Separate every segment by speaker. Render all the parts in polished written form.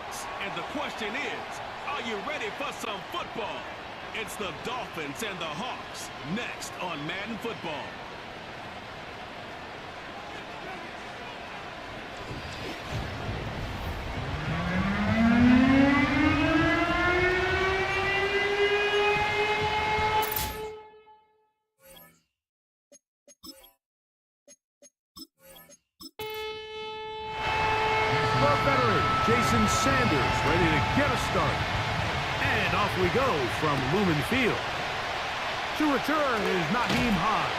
Speaker 1: Seahawks. And the question is, are you ready for some football? It's the Dolphins and the Hawks next on Madden Football.
Speaker 2: Jason Sanders ready to get us started. And off we go from Lumen Field. To return is Naheem Hines.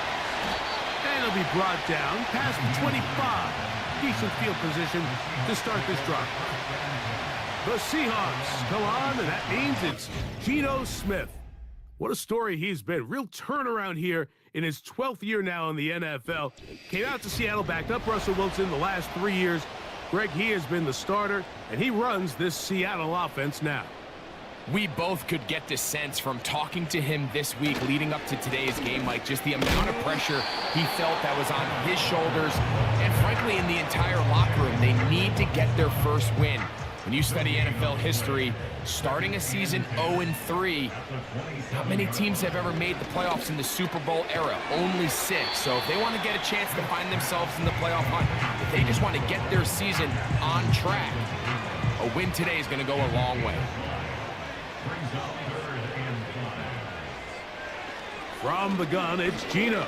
Speaker 2: And he'll be brought down past the 25. Decent field position to start this drive. The Seahawks come on, and that means it's Geno Smith. What a story he's been. Real turnaround here in his 12th year now in the NFL. Came out to Seattle, backed up Russell Wilson the last 3 years. Greg, he has been the starter, and he runs this Seattle offense now.
Speaker 3: We both could get the sense from talking to him this week leading up to today's game, Mike, just the amount of pressure he felt that was on his shoulders, and frankly, in the entire locker room. They need to get their first win. When you study NFL history, starting a season 0-3, not many teams have ever made the playoffs in the Super Bowl era, only 6. So if they want to get a chance to find themselves in the playoff hunt, if they just want to get their season on track, a win today is going to go a long way.
Speaker 2: From the gun, it's Geno.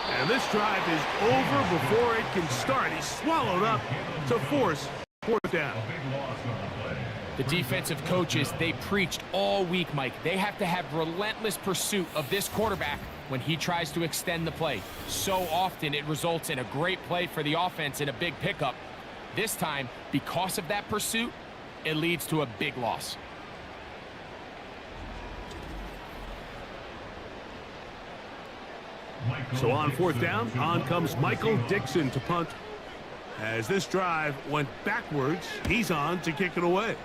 Speaker 2: And this drive is over before it can start. He's swallowed up to force fourth down.
Speaker 3: The defensive coaches, they preached all week, Mike. They have to have relentless pursuit of this quarterback when he tries to extend the play. So often it results in a great play for the offense and a big pickup. This time, because of that pursuit, it leads to a big loss.
Speaker 2: So on fourth down, on comes Michael Dixon to punt. As this drive went backwards, he's on to kick it away.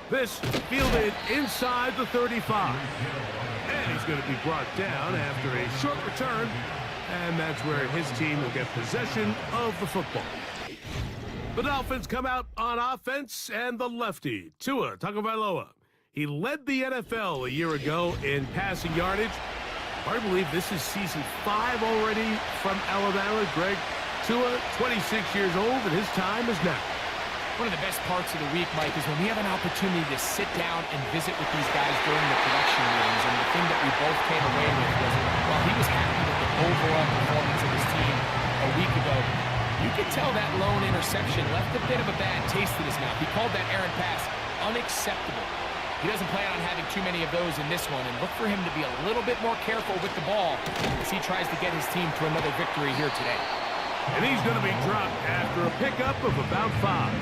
Speaker 2: This fielded inside the 35. And he's going to be brought down after a short return. And that's where his team will get possession of the football. The Dolphins come out on offense, and the lefty, Tua Tagovailoa. He led the NFL a year ago in passing yardage. I believe this is season 5 already from Alabama. Greg, Tua, 26 years old, and his time is now.
Speaker 3: One of the best parts of the week, Mike, is when we have an opportunity to sit down and visit with these guys during the production meetings. And the thing that we both came away with was, while he was happy with the overall performance of his team a week ago, you could tell that lone interception left a bit of a bad taste in his mouth. He called that errant pass unacceptable. He doesn't plan on having too many of those in this one, and look for him to be a little bit more careful with the ball as he tries to get his team to another victory here today.
Speaker 2: And he's going to be dropped after a pickup of about 5.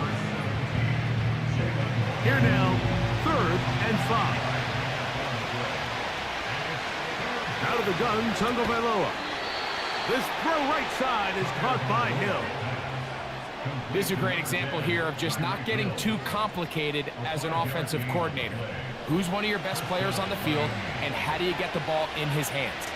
Speaker 2: Here now, 3rd and 5. Out of the gun, Tagovailoa. This throw right side is caught by Hill.
Speaker 3: This is a great example here of just not getting too complicated as an offensive coordinator. Who's one of your best players on the field, and how do you get the ball in his hands?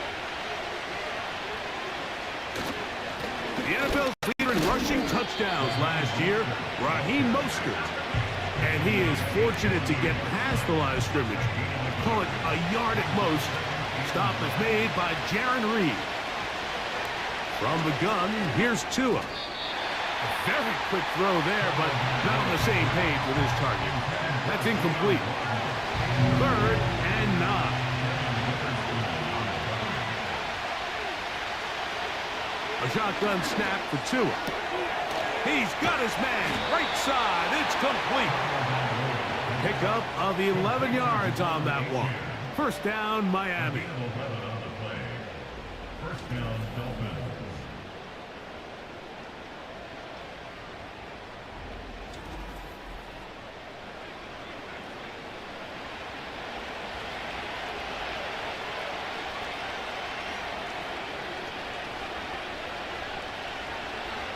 Speaker 2: The NFL's leader in rushing touchdowns last year, Raheem Mostert. And he is fortunate to get past the line of scrimmage. Call it a yard at most. Stop is made by Jarran Reed. From the gun, here's Tua. A very quick throw there, but not on the same page with his target. That's incomplete. 3rd and 9. A shotgun snap for Tua. He's got his man. Right side. It's complete. Pickup of 11 yards on that one. First down, Miami.
Speaker 4: First down, Dolphins.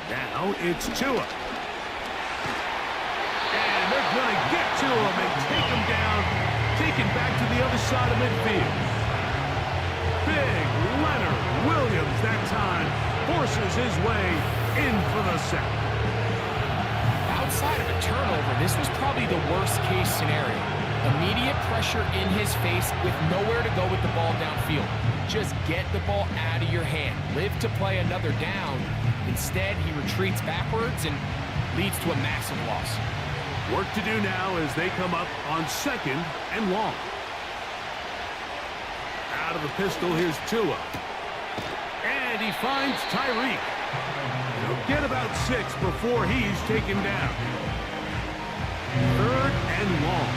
Speaker 2: Now it's Tua. And they're going to get to him and take him down, taken back to the other side of midfield. Big Leonard Williams that time forces his way in for the sack.
Speaker 3: Outside of a turnover, this was probably the worst-case scenario. Immediate pressure in his face with nowhere to go with the ball downfield. Just get the ball out of your hand. Live to play another down. Instead, he retreats backwards and leads to a massive loss.
Speaker 2: Work to do now as they come up on 2nd and long. Out of the pistol, here's Tua. And he finds Tyreek. He'll get about 6 before he's taken down. 3rd and long.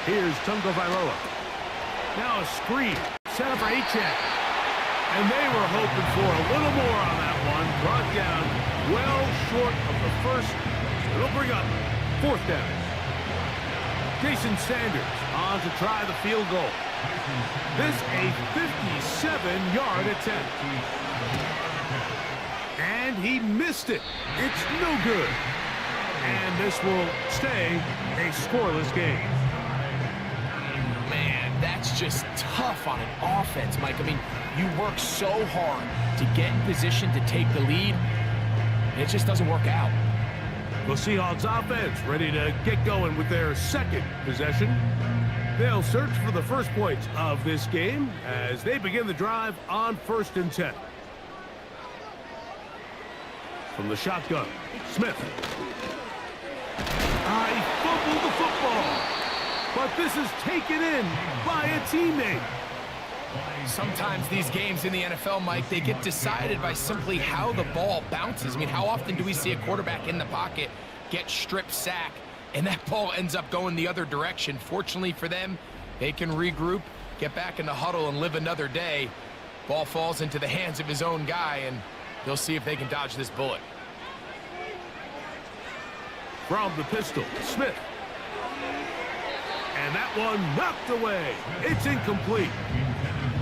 Speaker 2: Here's Tunga Vailoa. Now a screen. Set up for A-check. And they were hoping for a little more on that one. Brought down well short of the first. So it'll bring up 4th down. Jason Sanders on to try the field goal. This a 57-yard attempt. And he missed it. It's no good. And this will stay a scoreless game.
Speaker 3: That's just tough on an offense, Mike. I mean, you work so hard to get in position to take the lead, and it just doesn't work out.
Speaker 2: The Seahawks offense ready to get going with their 2nd possession. They'll search for the first points of this game as they begin the drive on 1st and 10. From the shotgun, Smith. He fumbled the football. But this is taken in by a teammate.
Speaker 3: Sometimes these games in the NFL, Mike, they get decided by simply how the ball bounces. I mean, how often do we see a quarterback in the pocket get strip sack, and that ball ends up going the other direction? Fortunately for them, they can regroup, get back in the huddle, and live another day. Ball falls into the hands of his own guy, and they'll see if they can dodge this bullet.
Speaker 2: From the pistol, Smith. And that one knocked away. It's incomplete.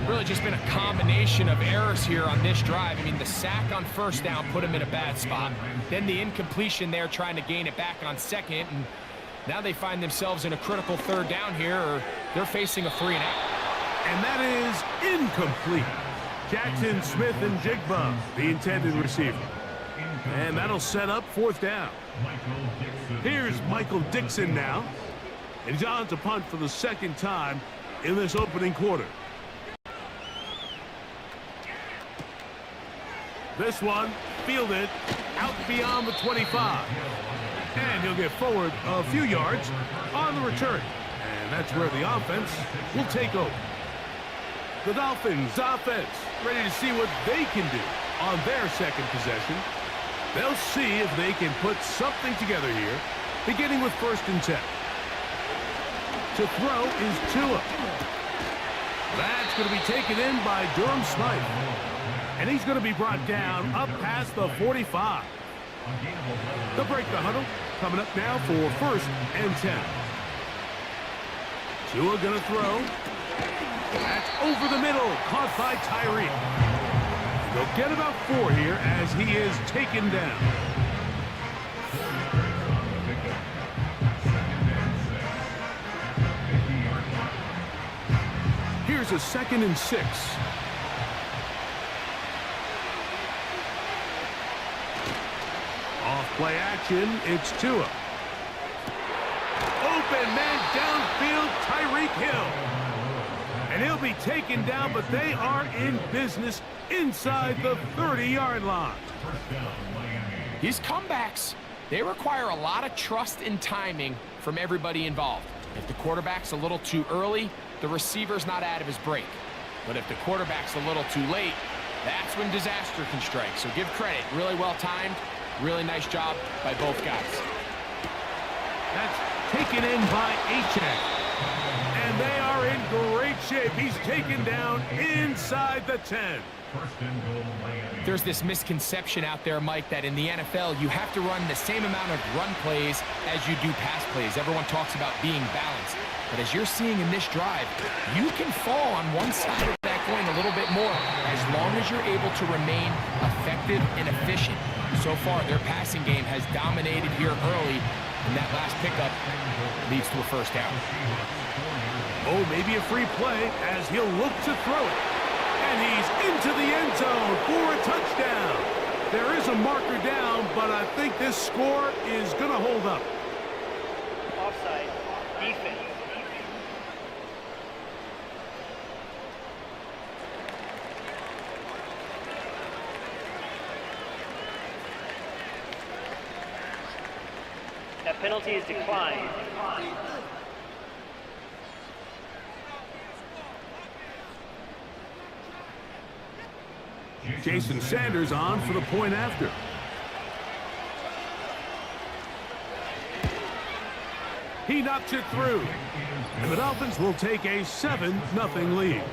Speaker 3: Really just been a combination of errors here on this drive. I mean, the sack on 1st down put him in a bad spot. Then the incompletion there trying to gain it back on 2nd. And now they find themselves in a critical 3rd down here, or they're facing a 3-and-out.
Speaker 2: And that is incomplete. Jackson, Smith, and Jigba, the intended receiver. And that'll set up 4th down. Here's Michael Dixon now. And he's on to punt for the 2nd time in this opening quarter. This one fielded out beyond the 25. And he'll get forward a few yards on the return. And that's where the offense will take over. The Dolphins offense ready to see what they can do on their 2nd possession. They'll see if they can put something together here, beginning with 1st and 10. To throw is Tua. That's going to be taken in by Durham Smythe. And he's going to be brought down up past the 45. They'll break the huddle. Coming up now for 1st and 10. Tua going to throw. That's over the middle. Caught by Tyreek. They'll get about 4 here as he is taken down. Here's a 2nd and 6. Off play action, it's Tua. Open man downfield, Tyreek Hill. And he'll be taken down, but they are in business inside the 30-yard line.
Speaker 3: These comebacks, they require a lot of trust and timing from everybody involved. If the quarterback's a little too early, the receiver's not out of his break. But if the quarterback's a little too late, that's when disaster can strike. So give credit. Really well timed. Really nice job by both guys.
Speaker 2: That's taken in by A-check. And they are in great shape. He's taken down inside the 10.
Speaker 3: There's this misconception out there, Mike, that in the NFL, you have to run the same amount of run plays as you do pass plays. Everyone talks about being balanced. But as you're seeing in this drive, you can fall on one side of that coin a little bit more as long as you're able to remain effective and efficient. So far, their passing game has dominated here early, and that last pickup leads to a 1st down.
Speaker 2: Oh, maybe a free play as he'll look to throw it. And he's into the end zone for a touchdown. There is a marker down, but I think this score is going to hold up.
Speaker 4: Offside, defense. That penalty is declined.
Speaker 2: Jason Sanders on for the point after. He knocks it through. And the Dolphins will take a 7-0 lead.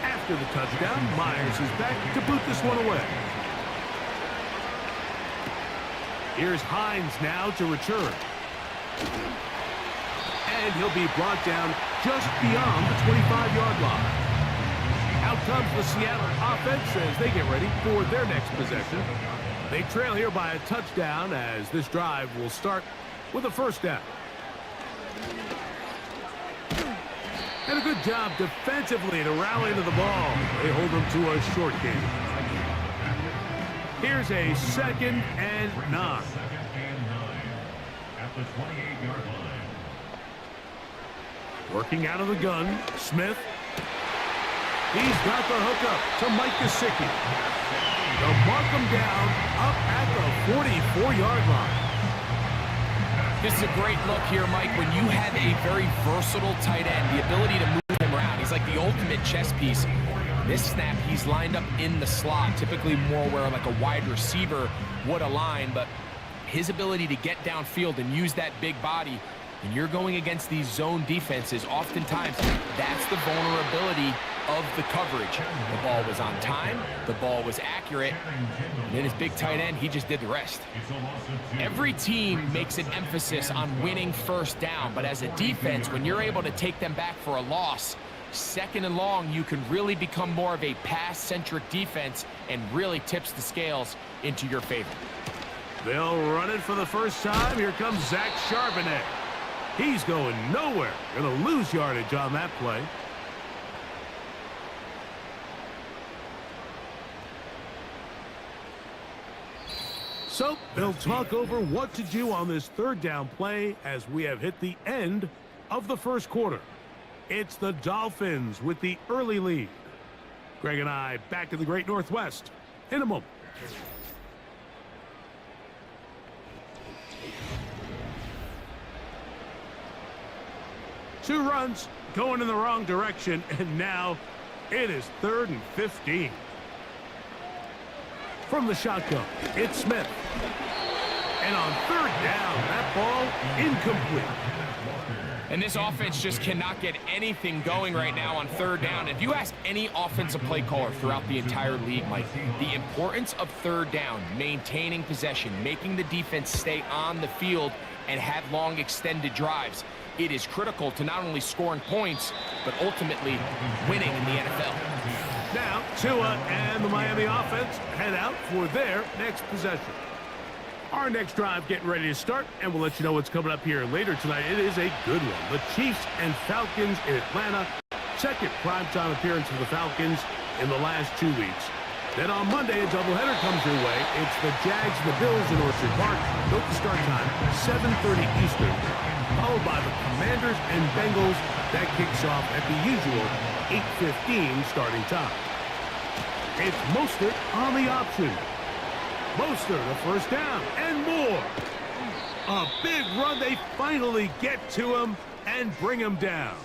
Speaker 2: After the touchdown, Myers is back to boot this one away. Here's Hines now to return. And he'll be brought down just beyond the 25-yard line. Out comes the Seattle offense as they get ready for their next possession. They trail here by a touchdown as this drive will start with a first down. And a good job defensively to rally to the ball. They hold them to a short game. Here's a 2nd and 9.
Speaker 5: At the 28-yard line.
Speaker 2: Working out of the gun, Smith. He's got the hookup to Mike Gesicki. They'll mark him down up at the 44-yard line.
Speaker 3: This is a great look here, Mike, when you have a very versatile tight end, the ability to move him around. He's like the ultimate chess piece. This snap, he's lined up in the slot, typically more where like a wide receiver would align, but his ability to get downfield and use that big body, when you're going against these zone defenses, oftentimes that's the vulnerability of the coverage. The ball was on time, the ball was accurate, and then his big tight end, he just did the rest. Every team makes an emphasis on winning first down, but as a defense, when you're able to take them back for a loss, 2nd and long, you can really become more of a pass-centric defense and really tips the scales into your favor.
Speaker 2: They'll run it for the first time. Here comes Zach Charbonnet. He's going nowhere. Going to lose yardage on that play. So they'll talk over what to do on this 3rd down play as we have hit the end of the first quarter. It's the Dolphins with the early lead. Greg and I back in the Great Northwest in a moment. Two runs going in the wrong direction, and now it is 3rd and 15. From the shotgun, it's Smith. And on 3rd down, that ball incomplete.
Speaker 3: And this offense just cannot get anything going right now on 3rd down. If you ask any offensive play caller throughout the entire league, Mike, the importance of 3rd down, maintaining possession, making the defense stay on the field and have long extended drives, it is critical to not only scoring points, but ultimately winning in the NFL.
Speaker 2: Now, Tua and the Miami offense head out for their next possession. Our next drive getting ready to start, and we'll let you know what's coming up here later tonight. It is a good one. The Chiefs and Falcons in Atlanta. 2nd primetime appearance for the Falcons in the last 2 weeks. Then on Monday, a doubleheader comes your way. It's the Jags and the Bills in Orchard Park. Note the start time, 7:30 Eastern, followed by the Commanders and Bengals. That kicks off at the usual 8:15 starting time. It's Mostert on the option. Mostert, a first down, and more. A big run. They finally get to him and bring him down.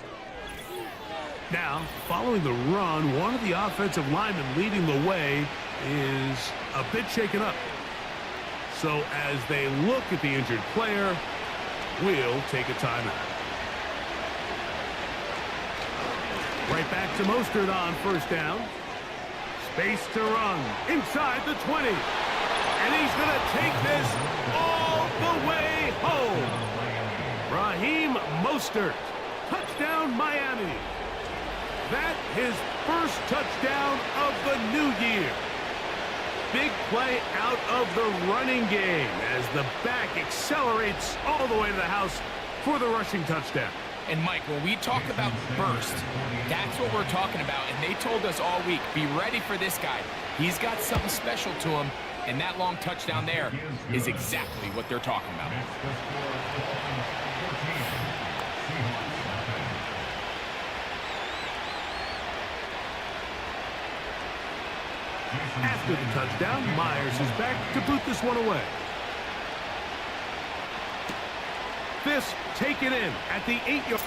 Speaker 2: Now, following the run, one of the offensive linemen leading the way is a bit shaken up. So as they look at the injured player, we'll take a timeout. Right back to Mostert on first down. Space to run inside the 20. And he's going to take this all the way home. Raheem Mostert. Touchdown, Miami. That his first touchdown of the new year. Big play out of the running game as the back accelerates all the way to the house for the rushing touchdown.
Speaker 3: And Mike, when we talk about burst, that's what we're talking about. And they told us all week, be ready for this guy. He's got something special to him, and that long touchdown there is exactly what they're talking about.
Speaker 2: After the touchdown, Myers is back to boot this one away. This taken in at the 8-yard.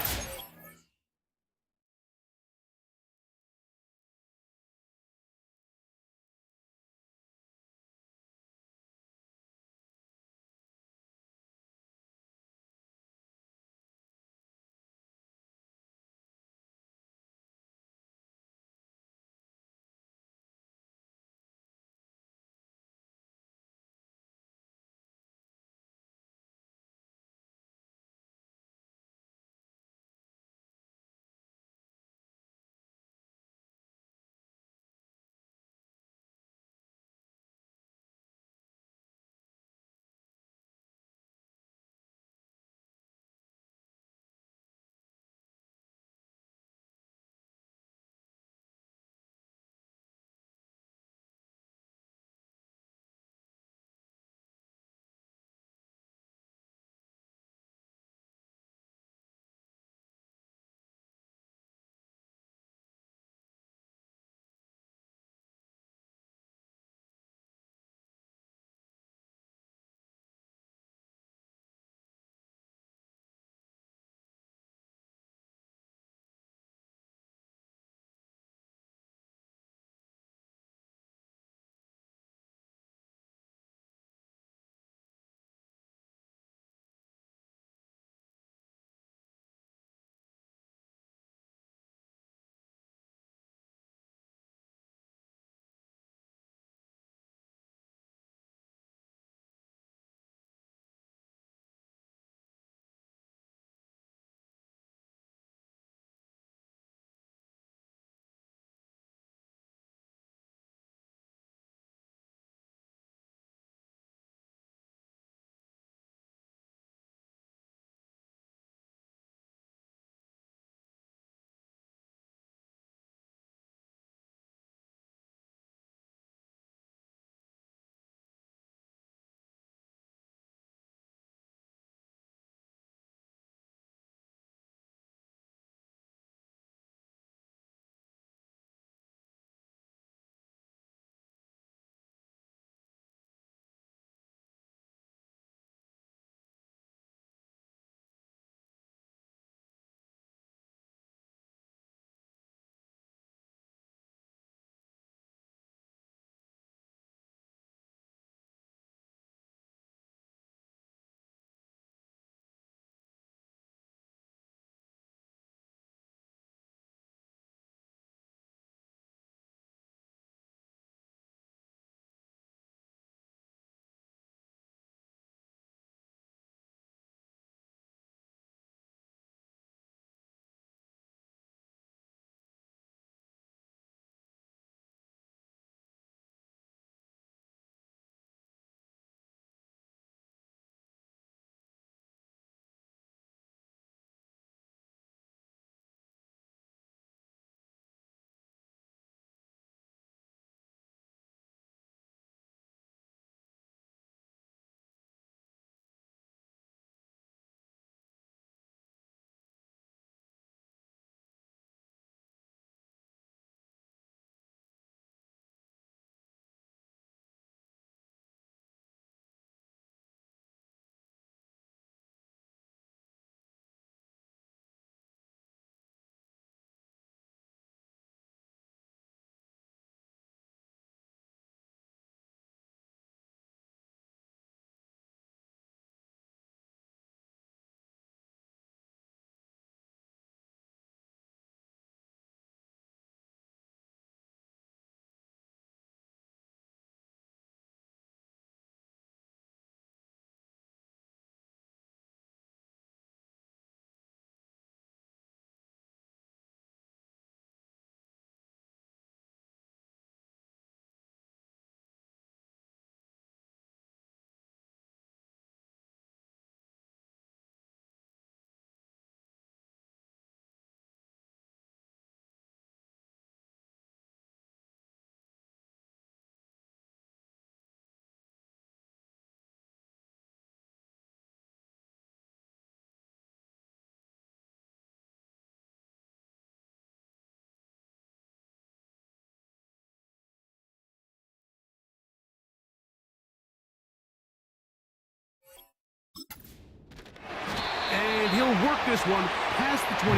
Speaker 2: this one past the 25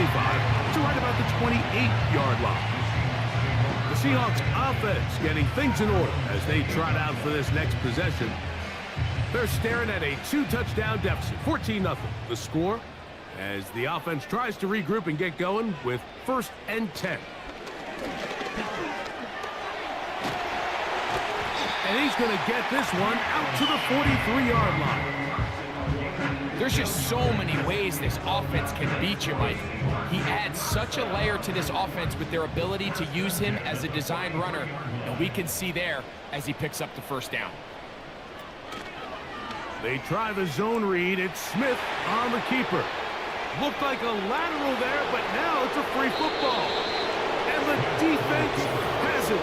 Speaker 2: to right about the 28-yard line. The Seahawks offense getting things in order as they trot out for this next possession. They're staring at a 2-touchdown deficit, 14-0. The score as the offense tries to regroup and get going with 1st and 10. And he's going to get this one out to the 43-yard line.
Speaker 3: There's just so many ways this offense can beat you, Mike. He adds such a layer to this offense with their ability to use him as a design runner, and we can see there as he picks up the 1st down.
Speaker 2: They try the zone read. It's Smith on the keeper. Looked like a lateral there, but now it's a free football. And the defense has it.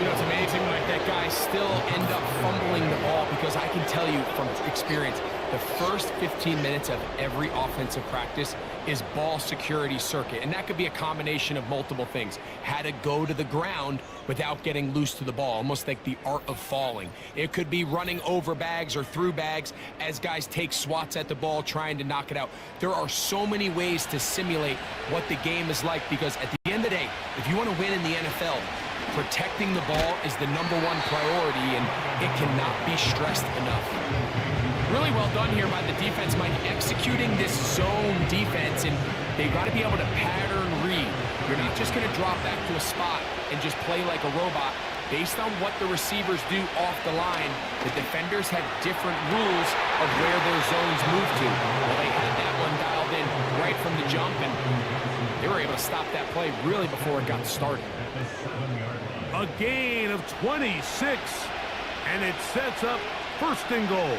Speaker 3: You know, it's amazing, Mike, that guys still end up fumbling the ball because I can tell you from experience, the first 15 minutes of every offensive practice is ball security circuit. And that could be a combination of multiple things. How to go to the ground without getting loose to the ball, almost like the art of falling. It could be running over bags or through bags as guys take swats at the ball trying to knock it out. There are so many ways to simulate what the game is like because at the end of the day, if you want to win in the NFL, protecting the ball is the #1 priority, and it cannot be stressed enough. Really well done here by the defense, Mike, executing this zone defense, and they've got to be able to pattern read. You're not just going to drop back to a spot and just play like a robot. Based on what the receivers do off the line, the defenders have different rules of where their zones move to. Well, they had that one dialed in right from the jump, and they were able to stop that play really before it got started.
Speaker 2: A gain of 26, and it sets up 1st and goal.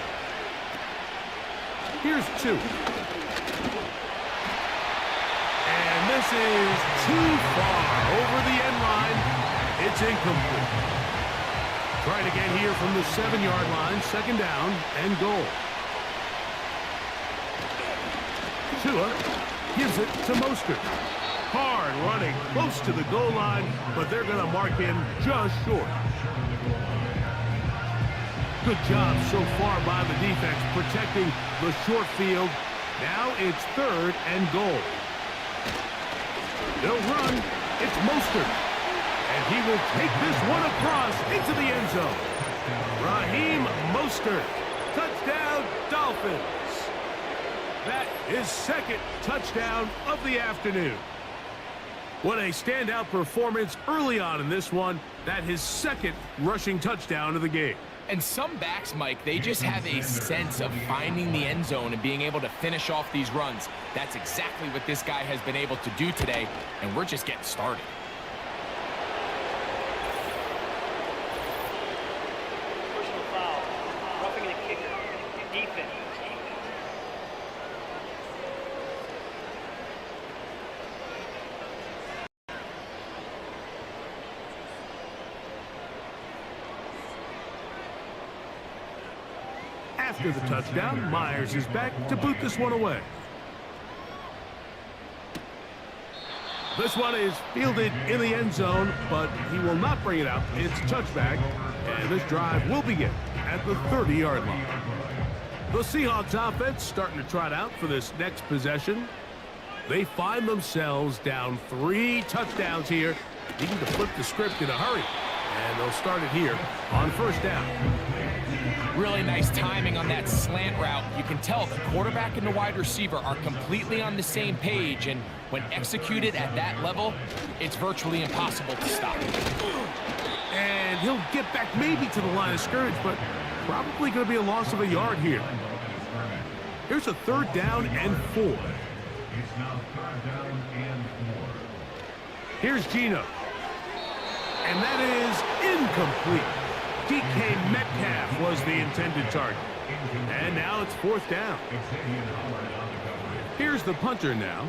Speaker 2: Here's 2. And this is too far over the end line. It's incomplete. Try it again here from the 7-yard line, 2nd down and goal. Tua gives it to Mostert. Hard running close to the goal line, but they're going to mark him just short. Good job so far by the defense protecting the short field. Now it's 3rd and goal. They'll run. It's Mostert. And he will take this one across into the end zone. Raheem Mostert. Touchdown, Dolphins. That is 2nd touchdown of the afternoon. What a standout performance early on in this one. That his 2nd rushing touchdown of the game.
Speaker 3: And some backs, Mike, they just have a sense of finding the end zone and being able to finish off these runs. That's exactly what this guy has been able to do today, and we're just getting started.
Speaker 4: Personal foul. Roughing the kicker. Defense.
Speaker 2: After the touchdown, Myers is back to boot this one away. This one is fielded in the end zone, but he will not bring it out. It's a touchback, and this drive will begin at the 30-yard line. The Seahawks offense starting to trot out for this next possession. They find themselves down 3 touchdowns here, needing to flip the script in a hurry. And they'll start it here on 1st down.
Speaker 3: Really nice timing on that slant route. You can tell the quarterback and the wide receiver are completely on the same page, and when executed at that level, it's virtually impossible to stop.
Speaker 2: And he'll get back maybe to the line of scrimmage, but probably going to be a loss of a yard here. Here's a 3rd down and 4. Here's Gino. And that is incomplete. DK Metcalf was the intended target. And now it's 4th down. Here's the punter now,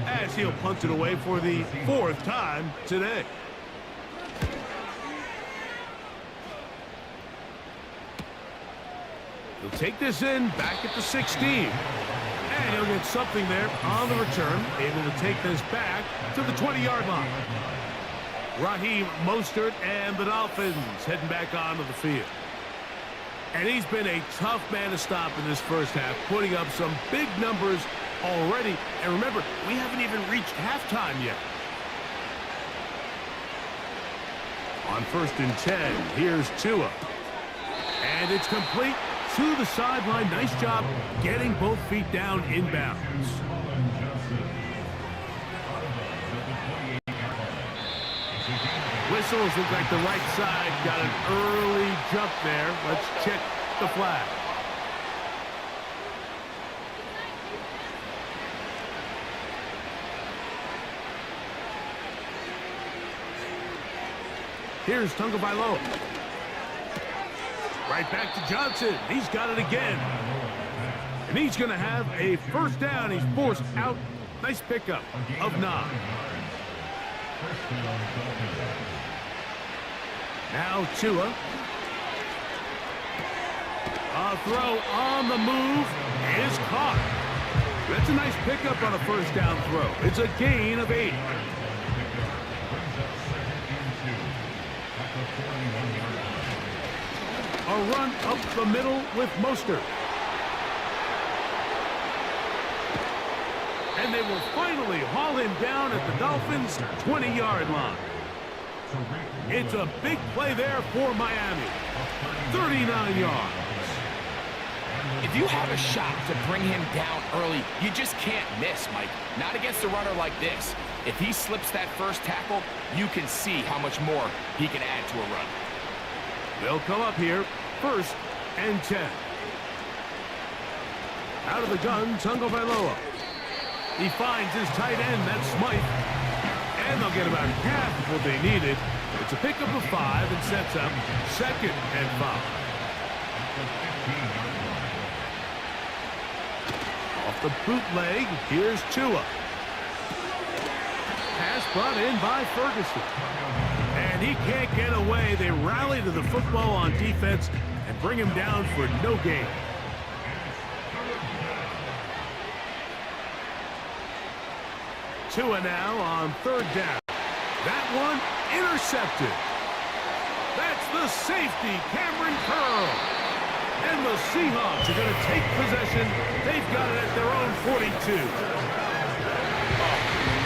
Speaker 2: as he'll punt it away for the 4th time today. He'll take this in back at the 16. And he'll get something there on the return, able to take this back to the 20-yard line. Raheem Mostert and the Dolphins heading back onto the field. And he's been a tough man to stop in this 1st half, putting up some big numbers already. And remember, we haven't even reached halftime yet. On 1st and 10, here's Tua. And it's complete to the sideline. Nice job getting both feet down inbounds. Whistles look like the right side. Got an early jump there. Let's check the flag. Here's Tagovailoa. Right back to Johnson. He's got it again. And he's going to have a first down. He's forced out. Nice pickup of 9. Now Tua. A throw on the move is caught. That's a nice pickup on a first down throw. It's a gain of 8. A run up the middle with Mostert. And they will finally haul him down at the Dolphins' 20-yard line. It's a big play there for Miami. 39 yards.
Speaker 3: If you have a shot to bring him down early, you just can't miss, Mike. Not against a runner like this. If he slips that first tackle, you can see how much more he can add to a run.
Speaker 2: They'll come up here, 1st and 10. Out of the gun, Tagovailoa. He finds his tight end, that's Smythe. And they'll get about half of what they needed. It's a pickup of 5 and sets up 2nd and 5. Off the bootleg, here's Tua. Pass brought in by Ferguson. And he can't get away. They rally to the football on defense and bring him down for no gain. Tua now on 3rd down. That one intercepted. That's the safety, Cameron Curl. And the Seahawks are going to take possession. They've got it at their own 42.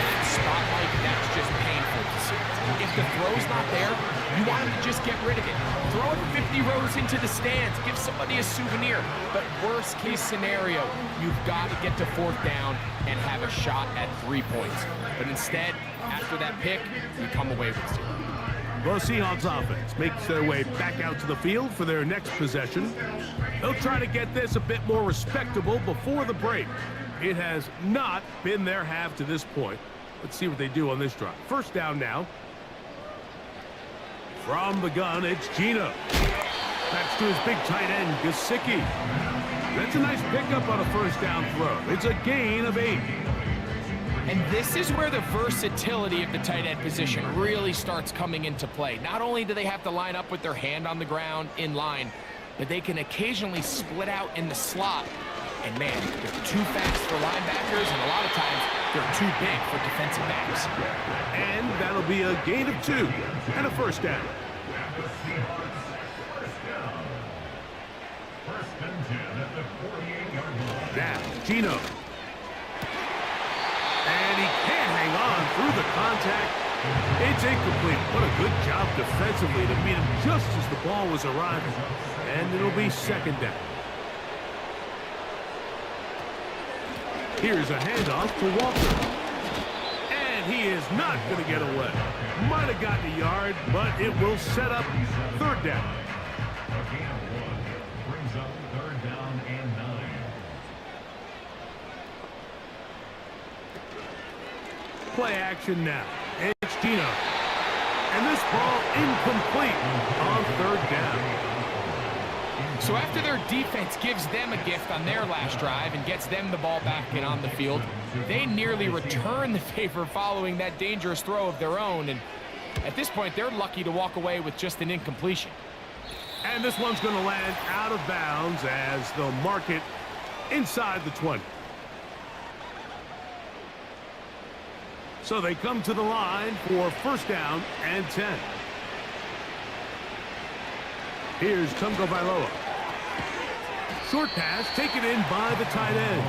Speaker 3: That spot, Mike, that's just painful to see. If the throw's not there, you want him to just get rid of it. Throw it 50 rows into the stands. Give somebody a souvenir. But worst case scenario, you've got to get to 4th down and have a shot at 3 points. But instead, after that pick, you come away with 0.
Speaker 2: The Seahawks offense makes their way back out to the field for their next possession. They'll try to get this a bit more respectable before the break. It has not been their half to this point. Let's see what they do on this drive. 1st down now. From the gun, it's Gino. That's to his big tight end, Gesicki. That's a nice pickup on a 1st down throw. It's a gain of 8.
Speaker 3: And this is where the versatility of the tight end position really starts coming into play. Not only do they have to line up with their hand on the ground in line, but they can occasionally split out in the slot. And man, they're too fast for linebackers, and a lot of times they're too big for defensive backs.
Speaker 2: And that'll be a gain of 2 and a 1st down. Now, Gino. And he can't hang on through the contact. It's incomplete. What a good job defensively to meet him just as the ball was arriving. And it'll be 2nd down. Here's a handoff to Walker. And he is not going to get away. Might have gotten a yard, but it will set up 3rd down.
Speaker 5: Brings up 3rd down and 9.
Speaker 2: Play action now. It's Gino. And this ball incomplete on 3rd down.
Speaker 3: So after their defense gives them a gift on their last drive and gets them the ball back and on the field, they nearly return the favor following that dangerous throw of their own. And at this point, they're lucky to walk away with just an incompletion.
Speaker 2: And this one's going to land out of bounds as they'll mark it inside the 20. So they come to the line for 1st down and 10. Here's Tagovailoa. Short pass taken in by the tight end.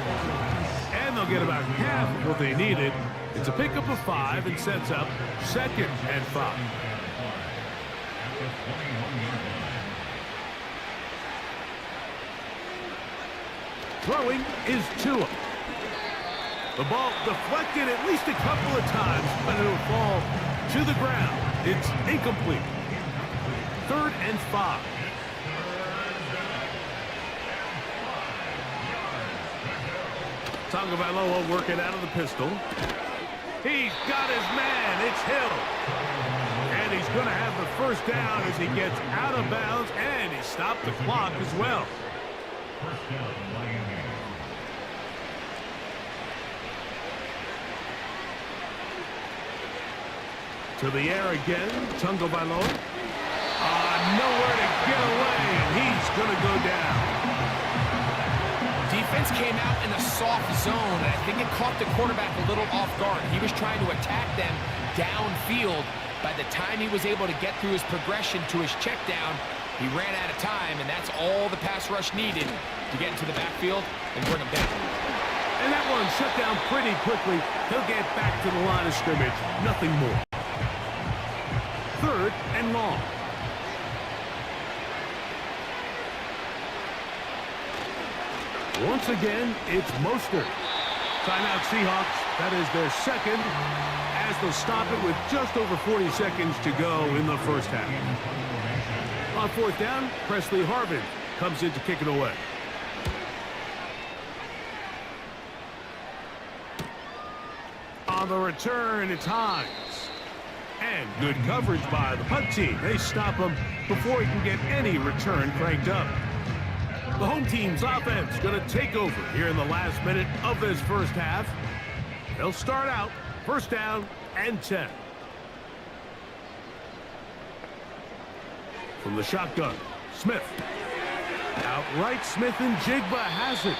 Speaker 2: And And they'll get about half of what they needed. It's a pickup of 5 and sets up 2nd and 5. Throwing is Tua. The ball deflected at least a couple of times, but it'll fall to the ground. It's incomplete. 3rd and 5. Tagovailoa working out of the pistol. He's got his man. It's Hill. And he's going to have the first down as he gets out of bounds, and he stopped the clock as well.
Speaker 5: First down, Miami.
Speaker 2: To the air again, Tagovailoa. Nowhere to get away, and he's going to go down.
Speaker 3: Defense came out in a soft zone, and I think it caught the quarterback a little off guard. He was trying to attack them downfield. By the time he was able to get through his progression to his check down, he ran out of time, and that's all the pass rush needed to get into the backfield and bring him down.
Speaker 2: And that one shut down pretty quickly. He'll get back to the line of scrimmage. Nothing more. 3rd and long. Once again, it's Mostert. Timeout Seahawks. That is their 2nd, as they'll stop it with just over 40 seconds to go in the first half. On 4th down, Presley Harvin comes in to kick it away. On the return, it's Hines. And good coverage by the punt team. They stop him before he can get any return cranked up. The home team's offense going to take over here in the last minute of this first half. They'll start out 1st down and 10. From the shotgun, Smith. Outright, Smith and Jigba has it.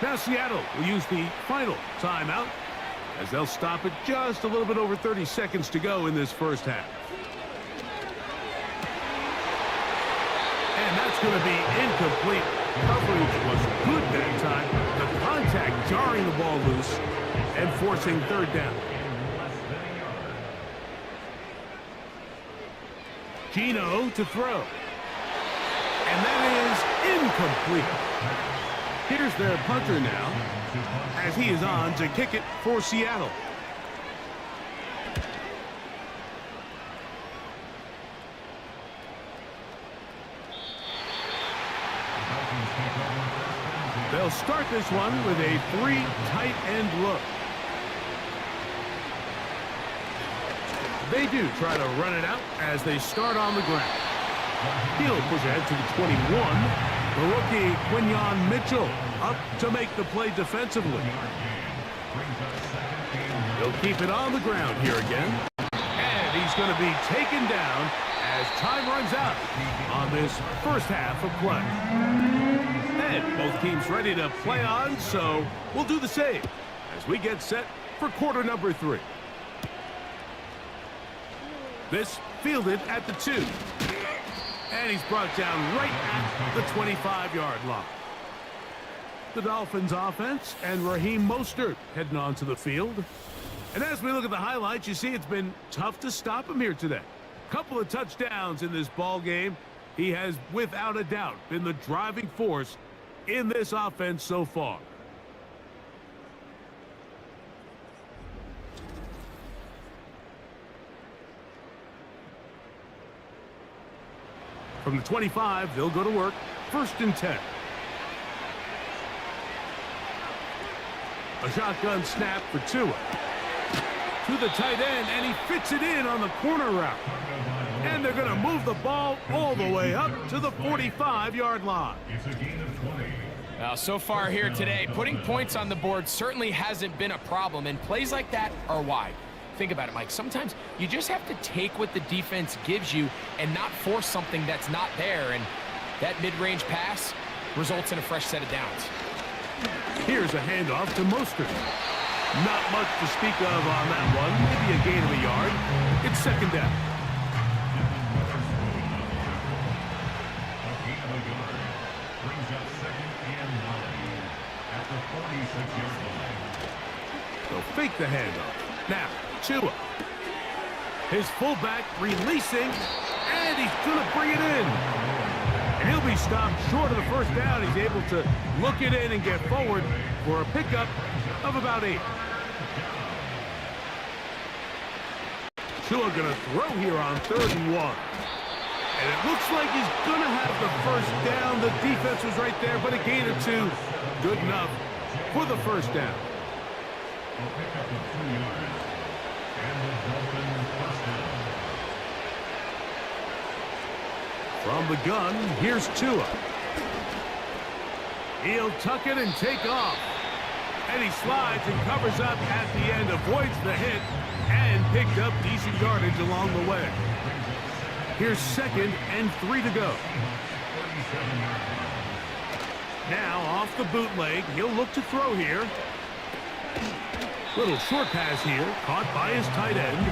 Speaker 2: Now Seattle will use the final timeout as they'll stop it just a little bit over 30 seconds to go in this first half. And that's going to be incomplete. Coverage was good that time. The contact jarring the ball loose and forcing 3rd down. Gino to throw. And that is incomplete. Here's their punter now, as he is on to kick it for Seattle. They'll start this one with a 3 tight end look. They do try to run it out as they start on the ground. He'll push ahead to the 21. The rookie, Quinyon Mitchell, up to make the play defensively. He'll keep it on the ground here again. And he's going to be taken down as time runs out on this first half of play. And both teams ready to play on, so we'll do the same as we get set for quarter number 3. This fielded at the 2. And he's brought down right at the 25-yard line. The Dolphins offense and Raheem Mostert heading onto the field. And as we look at the highlights, you see it's been tough to stop him here today. Couple of touchdowns in this ball game. He has, without a doubt, been the driving force in this offense so far. From the 25, they'll go to work. 1st and 10. A shotgun snap for Tua. To the tight end, and he fits it in on the corner route. And they're going to move the ball all the way up to the 45-yard line.
Speaker 5: It's a gain of 20.
Speaker 3: Well, so far here today, putting points on the board certainly hasn't been a problem, and plays like that are why. Think about it, Mike. Sometimes you just have to take what the defense gives you and not force something that's not there, and that mid-range pass results in a fresh set of downs.
Speaker 2: Here's a handoff to Mostert. Not much to speak of on that one. Maybe a gain of a yard. It's 2nd down.
Speaker 5: A gain of a yard brings up 2nd and 9 at the 46-yard line.
Speaker 2: fake the handoff. Now, Tua. His fullback releasing, and he's going to bring it in. And he'll be stopped short of the first down. He's able to look it in and get forward for a pickup of about 8. Tua going to throw here on 3rd and 1. And it looks like he's going to have the first down. The defense was right there, but a gain of 2. Good enough for the first down.
Speaker 5: A pickup of 2 yards. And the Dolphins first down.
Speaker 2: From the gun, here's Tua. He'll tuck it and take off. And he slides and covers up at the end, avoids the hit, and picked up decent yardage along the way. Here's 2nd and 3 to go. Now off the bootleg, he'll look to throw here. Little short pass here, caught by his tight end.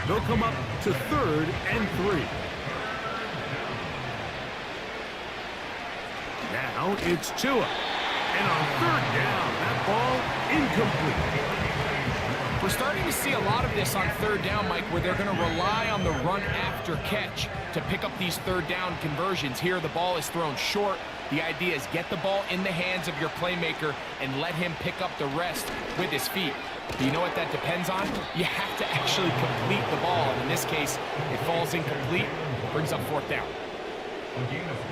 Speaker 2: They'll come up to 3rd and 3. Now it's Tua. And on 3rd down, that ball incomplete.
Speaker 3: We're starting to see a lot of this on 3rd down, Mike, where they're going to rely on the run after catch to pick up these 3rd down conversions. Here, the ball is thrown short. The idea is get the ball in the hands of your playmaker and let him pick up the rest with his feet. But you know what that depends on? You have to actually complete the ball. And in this case, it falls incomplete, brings up 4th down.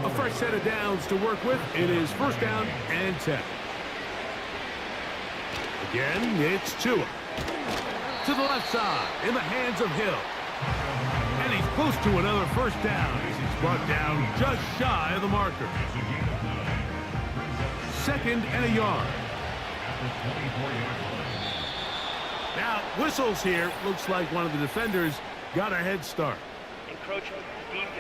Speaker 2: A fresh set of downs to work with. It is 1st down and 10. Again, it's Tua. To the left side, in the hands of Hill. And he's close to another 1st down as he's brought down just shy of the marker. 2nd and a yard. Now, whistles here. Looks like one of the defenders got a head start.
Speaker 4: Encroachment, defense.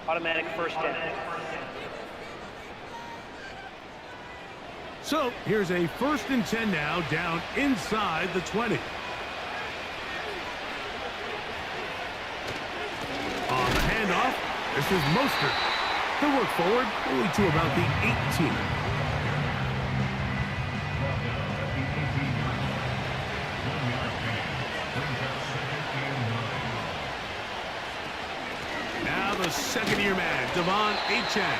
Speaker 4: Automatic 1st down.
Speaker 2: So, here's a 1st and 10 now, down inside the 20. On the handoff, this is Mostert. He'll work forward, only to about the 18. Now the 2nd-year man, Devon Achane.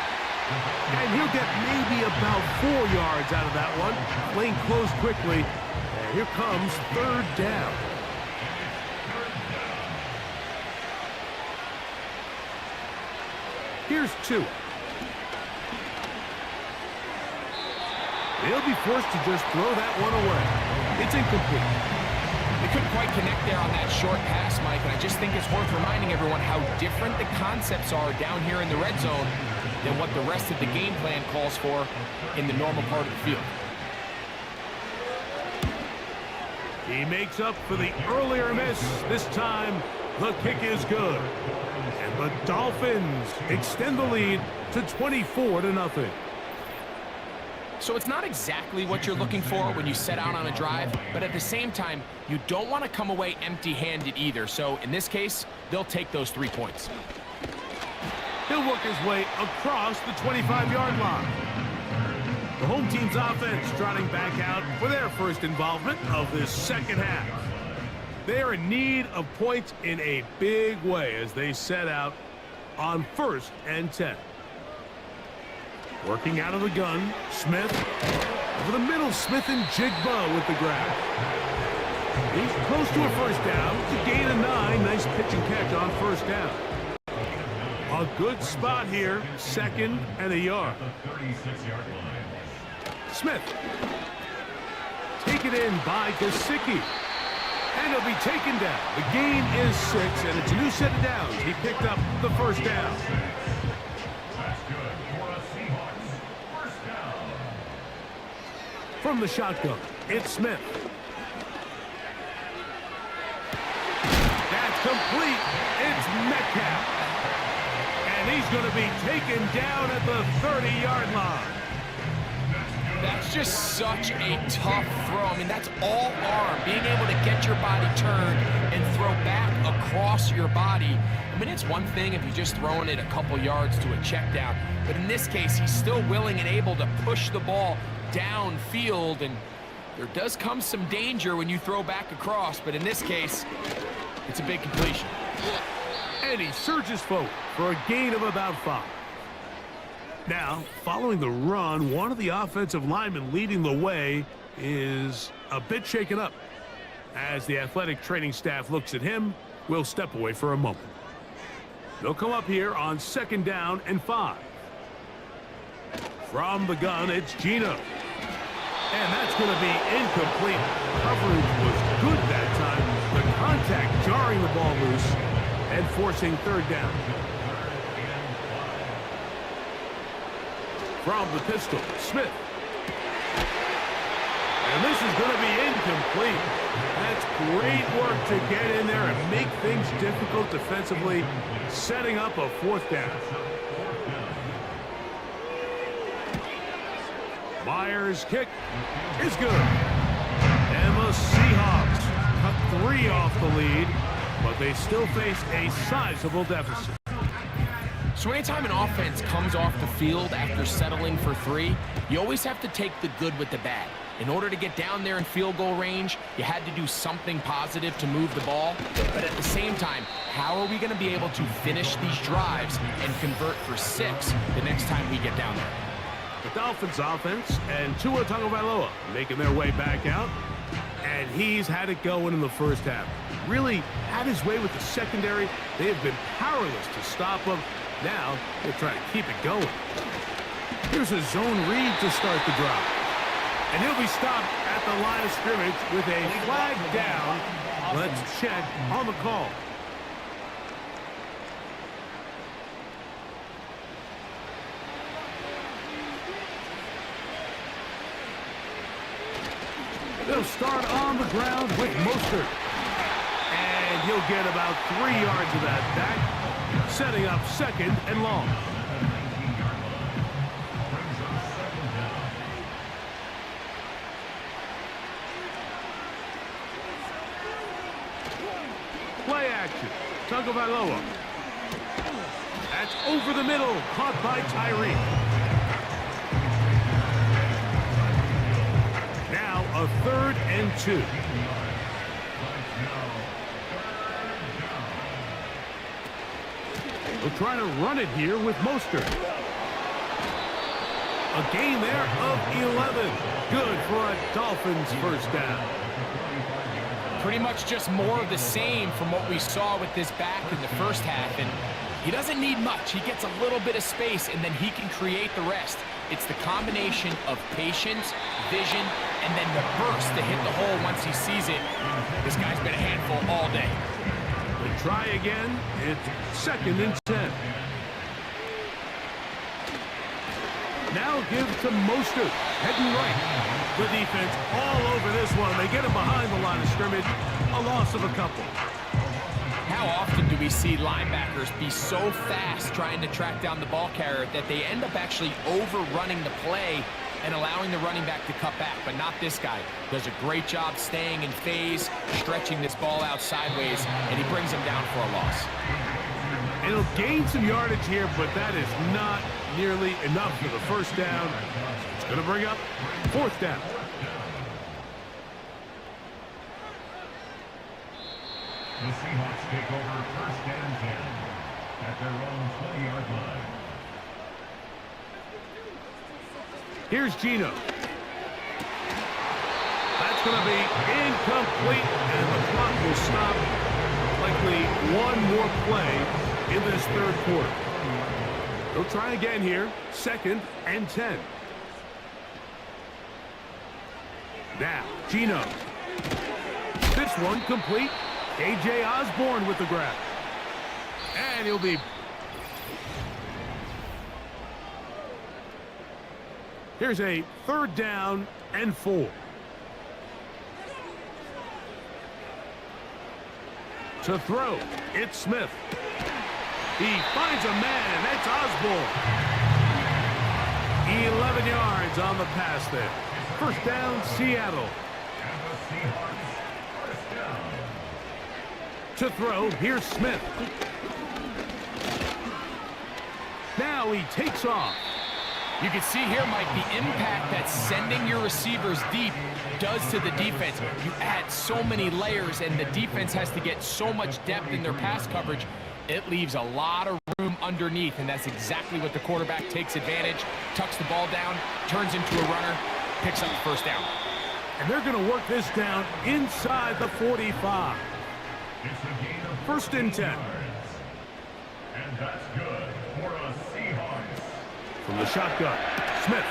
Speaker 2: And he'll get maybe about 4 yards out of that one. Playing close quickly. And here comes 3rd down. Here's Tua. They'll be forced to just throw that one away. It's incomplete.
Speaker 3: They couldn't quite connect there on that short pass, Mike, and I just think it's worth reminding everyone how different the concepts are down here in the red zone than what the rest of the game plan calls for in the normal part of the field.
Speaker 2: He makes up for the earlier miss. This time, the kick is good. And the Dolphins extend the lead to 24-0.
Speaker 3: So it's not exactly what you're looking for when you set out on a drive, but at the same time, you don't want to come away empty-handed either. So in this case, they'll take those 3 points.
Speaker 2: He'll work his way across the 25-yard line. The home team's offense trotting back out for their first involvement of this 2nd half. They are in need of points in a big way as they set out on 1st and 10. Working out of the gun, Smith. Over the middle, Smith and Jigba with the grab. He's close to a 1st down. It's a gain of 9. Nice pitch and catch on 1st down. A good spot here. 2nd and a yard. Smith. Taken in by Gesicki. And he'll be taken down. The gain is 6, and it's a new set of downs. He picked up the 1st down.
Speaker 5: That's good for a Seahawks first down.
Speaker 2: From the shotgun, it's Smith. That's complete. It's Metcalf. And he's going to be taken down at the 30-yard line.
Speaker 3: That's just such a tough throw. I mean, that's all arm. Being able to get your body turned and throw back across your body. I mean, it's one thing if you're just throwing it a couple yards to a check down, but in this case, he's still willing and able to push the ball downfield, and there does come some danger when you throw back across, but in this case, it's a big completion.
Speaker 2: And he surges forward for a gain of about 5. Now, following the run, one of the offensive linemen leading the way is a bit shaken up. As the athletic training staff looks at him, we'll step away for a moment. They'll come up here on 2nd down and 5. From the gun, it's Gino. And that's going to be incomplete. Coverage was good that time. The contact jarring the ball loose and forcing 3rd down. From the pistol, Smith. And this is going to be incomplete. That's great work to get in there and make things difficult defensively, setting up a 4th down. Myers' kick is good. And the Seahawks cut 3 off the lead, but they still face a sizable deficit.
Speaker 3: So anytime an offense comes off the field after settling for 3, you always have to take the good with the bad. In order to get down there in field goal range, you had to do something positive to move the ball. But at the same time, how are we going to be able to finish these drives and convert for 6 the next time we get down there?
Speaker 2: The Dolphins offense and Tua Tagovailoa making their way back out. And he's had it going in the first half. Really had his way with the secondary. They have been powerless to stop him. Now they're trying to keep it going. Here's a zone read to start the drive. And he'll be stopped at the line of scrimmage with a flag down. Let's check on the call. They'll start on the ground with Mostert. And he'll get about 3 yards of that back, setting up 2nd and long. Play action. Tagovailoa. That's over the middle. Caught by Tyree. Now a 3rd and 2. They'll try to run it here with Mostert. A gain there of 11. Good for a Dolphins 1st down.
Speaker 3: Pretty much just more of the same from what we saw with this back in the first half. And he doesn't need much. He gets a little bit of space, and then he can create the rest. It's the combination of patience, vision, and then the burst to hit the hole once he sees it. This guy's been a handful all day.
Speaker 2: They try again. It's 2nd and 10. Now give to Mostert, heading right. The defense all over this one. They get him behind the line of scrimmage. A loss of a couple.
Speaker 3: How often do we see linebackers be so fast trying to track down the ball carrier that they end up actually overrunning the play and allowing the running back to cut back? But not this guy. Does a great job staying in phase, stretching this ball out sideways, and he brings him down for a loss.
Speaker 2: And he'll gain some yardage here, but that is not nearly enough for the 1st down. It's going to bring up 4th down.
Speaker 5: The Seahawks take over 1st and 10 at their own 20-yard line.
Speaker 2: Here's Gino. That's going to be incomplete, and the clock will stop. Likely one more play in this 3rd quarter. They'll try again here. 2nd and 10. Now, Gino. This one complete. A.J. Osborne with the grab. And he'll be... Here's a 3rd down and 4. To throw, it's Smith. He finds a man. That's Osborne. 11 yards on the pass there. First down, Seattle.
Speaker 5: And the Seahawks first down.
Speaker 2: To throw, here's Smith. Now he takes off.
Speaker 3: You can see here, Mike, the impact that sending your receivers deep does to the defense. You add so many layers, and the defense has to get so much depth in their pass coverage. It leaves a lot of room underneath, and that's exactly what the quarterback takes advantage, tucks the ball down, turns into a runner, picks up the first down.
Speaker 2: And they're going to work this down inside the 45.
Speaker 5: It's a gain of
Speaker 2: First and 10.
Speaker 5: yards. And that's good for a Seahawks.
Speaker 2: From the shotgun, Smith.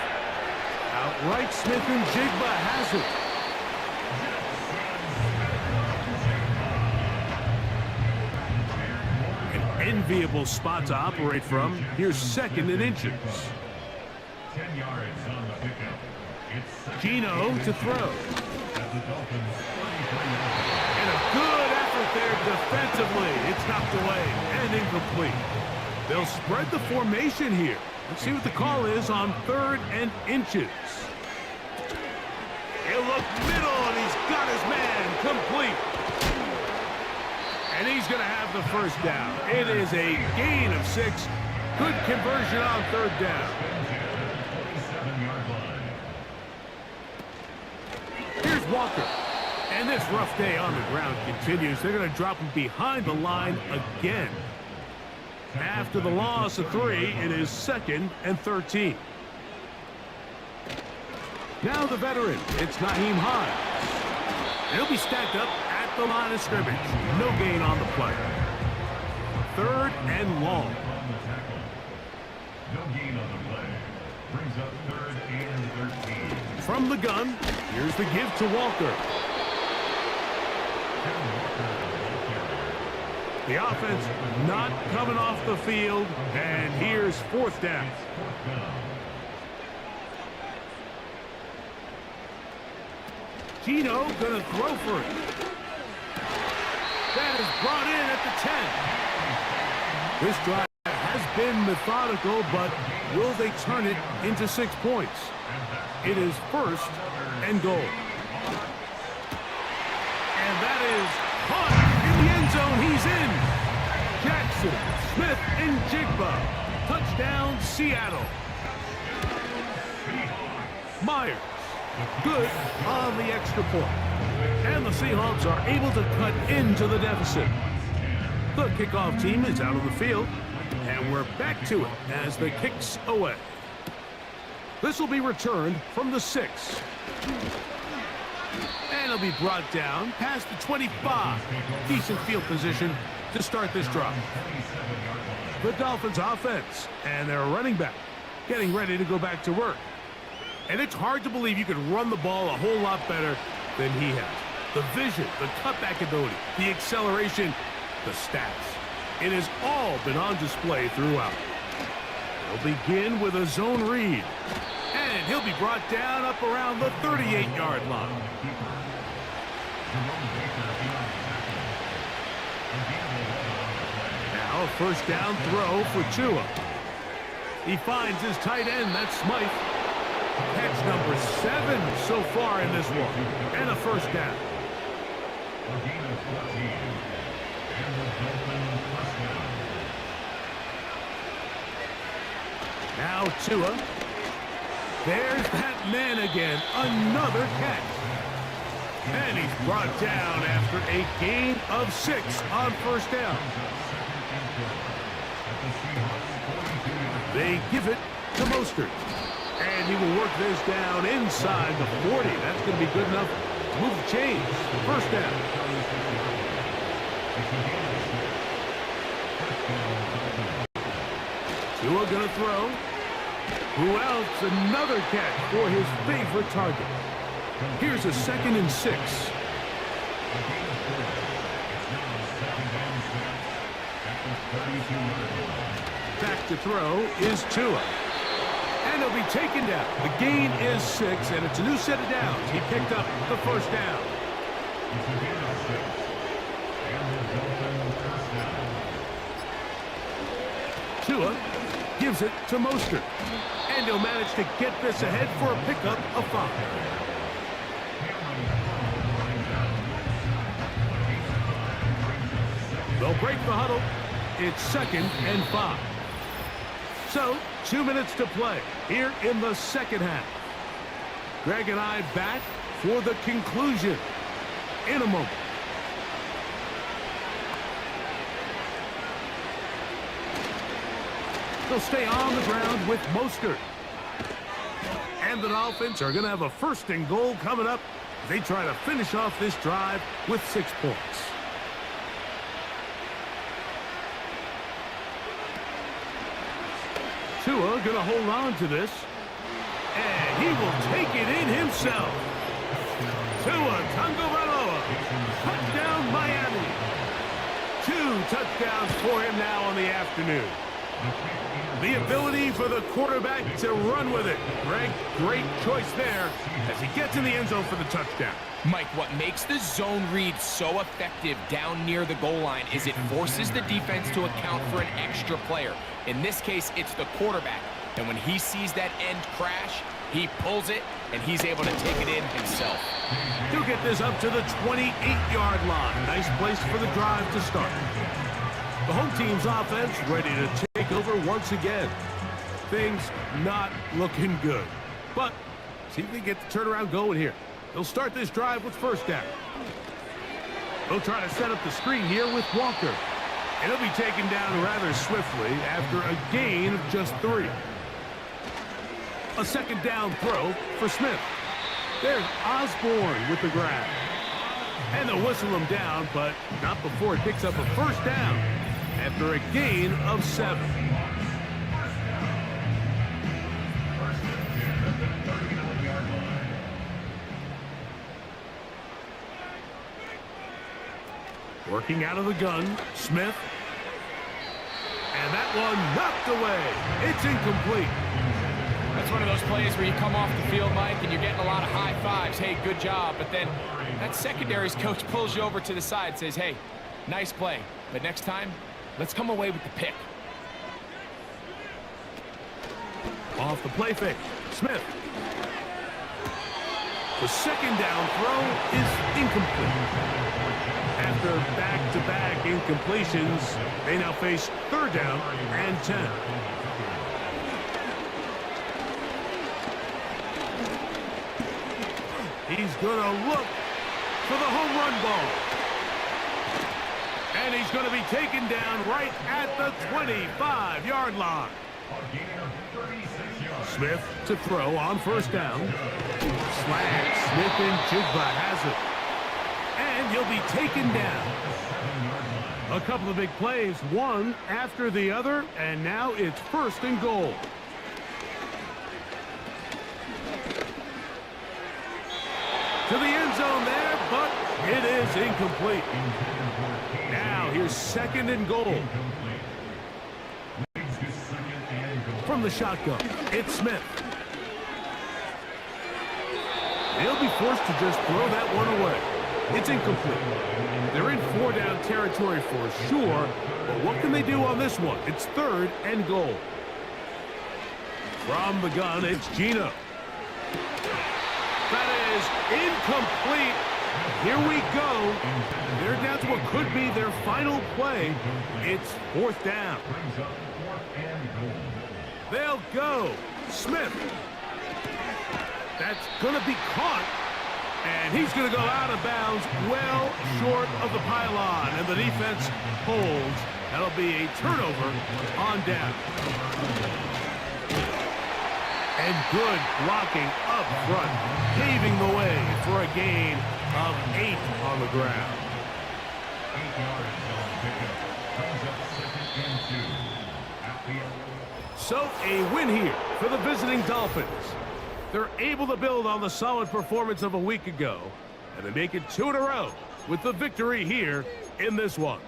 Speaker 2: Outright, Smith and Jigba has it. An enviable spot to operate from. Here's second and inches.
Speaker 5: 10 yards on the pickup. It's second
Speaker 2: Gino
Speaker 5: and
Speaker 2: to throw.
Speaker 5: at the Dolphins 33 yards.
Speaker 2: And a good effort there defensively. It's knocked away and incomplete. They'll spread the formation here. Let's see what the call is on third and inches. He'll look middle, and he's got his man complete. And he's going to have the first down. It is a gain of 6. Good conversion on third down.
Speaker 5: 27-yard line.
Speaker 2: Here's Walker. And this rough day on the ground continues. They're going to drop him behind the line again. After the loss of 3, it is second and 13. Now the veteran, it's Naheem Hines. He'll be stacked up at the line of scrimmage. No gain on the play. Third and long.
Speaker 5: On the tackle. No gain on the play. Brings up third and 13.
Speaker 2: From the gun, here's the give to Walker. The offense not coming off the field, and here's fourth down. Gino gonna throw for it. That is brought in at the 10. This drive has been methodical, but will they turn it into 6 points? It is first and goal. And that is caught in the end zone. He's in. Jackson, Smith, and Jigba. Touchdown, Seattle. Myers, good on the extra point. And the Seahawks are able to cut into the deficit. The kickoff team is out on the field, and we're back to it as the kick's away. This will be returned from the 6. And it'll be brought down past the 25. Decent field position to start this drive. The Dolphins offense and their running back getting ready to go back to work. And it's hard to believe you could run the ball a whole lot better than he has. The vision, the cutback ability, the acceleration, the stats. It has all been on display throughout. They'll begin with a zone read. And he'll be brought down up around the 38-yard line. Now a first down throw for Tua. He finds his tight end, that's Smythe. Catch number 7 so far in this one. And a first down. Now Tua. There's that man again. Another catch. And he's brought down after a gain of 6 on first down. They give it to Mostert. And he will work this down inside the 40. That's going to be good enough to move the chains. First down. Tua going to throw. Who else? Another catch for his favorite target. Here's a second and 6. Back to throw is Tua. And he'll be taken down. The gain is 6, and it's a new set of downs. He picked up the first down. Tua gives it to Mostert. And he'll manage to get this ahead for a pickup of 5. They'll break the huddle. It's 2nd and 5. So, 2 minutes to play here in the second half. Greg and I back for the conclusion in a moment. They'll stay on the ground with Mostert. And the Dolphins are going to have a 1st and goal coming up. They try to finish off this drive with 6 points. Tua going to hold on to this. And he will take it in himself. Tua Tagovailoa. Touchdown Miami. 2 touchdowns for him now on the afternoon. The ability for the quarterback to run with it. Greg, great choice there as he gets in the end zone for the touchdown.
Speaker 3: Mike, what makes the zone read so effective down near the goal line is it forces the defense to account for an extra player. In this case, it's the quarterback. And when he sees that end crash, he pulls it, and he's able to take it in himself.
Speaker 2: He'll get this up to the 28-yard line. Nice place for the drive to start. The home team's offense ready to take over once again. Things not looking good. But see if they get the turnaround going here. They'll start this drive with 1st down. They'll try to set up the screen here with Walker. And he'll be taken down rather swiftly after a gain of just 3. A 2nd down throw for Smith. There's Osborne with the grab. And they'll whistle him down, but not before it picks up a 1st down after a gain of 7. Working out of the gun, Smith. And that one knocked away. It's incomplete.
Speaker 3: That's one of those plays where you come off the field, Mike, and you're getting a lot of high fives. Hey, good job. But then that secondary's coach pulls you over to the side and says, hey, nice play. But next time, let's come away with the pick.
Speaker 2: Off the play fake. Smith. The 2nd down throw is incomplete. After back-to-back incompletions, they now face 3rd down and 10. He's going to look for the home run ball. And he's going to be taken down right at the 25-yard line. Smith to throw on 1st down. Slant, Smith and Jigba has it. And he'll be taken down. A couple of big plays, one after the other, and now it's 1st and goal. To the end zone there, but it is incomplete. Now here's 2nd and goal. From the shotgun, it's Smith. He'll be forced to just throw that one away. It's incomplete. They're in 4-down territory for sure, but what can they do on this one? It's 3rd and goal. From the gun, it's Gino. That is incomplete. Here we go. They're down to what could be their final play. It's 4th down. They'll go. Smith. That's going to be caught. And he's going to go out of bounds well short of the pylon. And the defense holds. That'll be a turnover on down. And good blocking up front, paving the way for a gain of 8 on the ground.
Speaker 5: 8 yards on pickup. Brings up 2nd and 2. At the
Speaker 2: So a win here for the visiting Dolphins. They're able to build on the solid performance of a week ago, and they make it 2 in a row with the victory here in this one.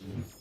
Speaker 5: 2.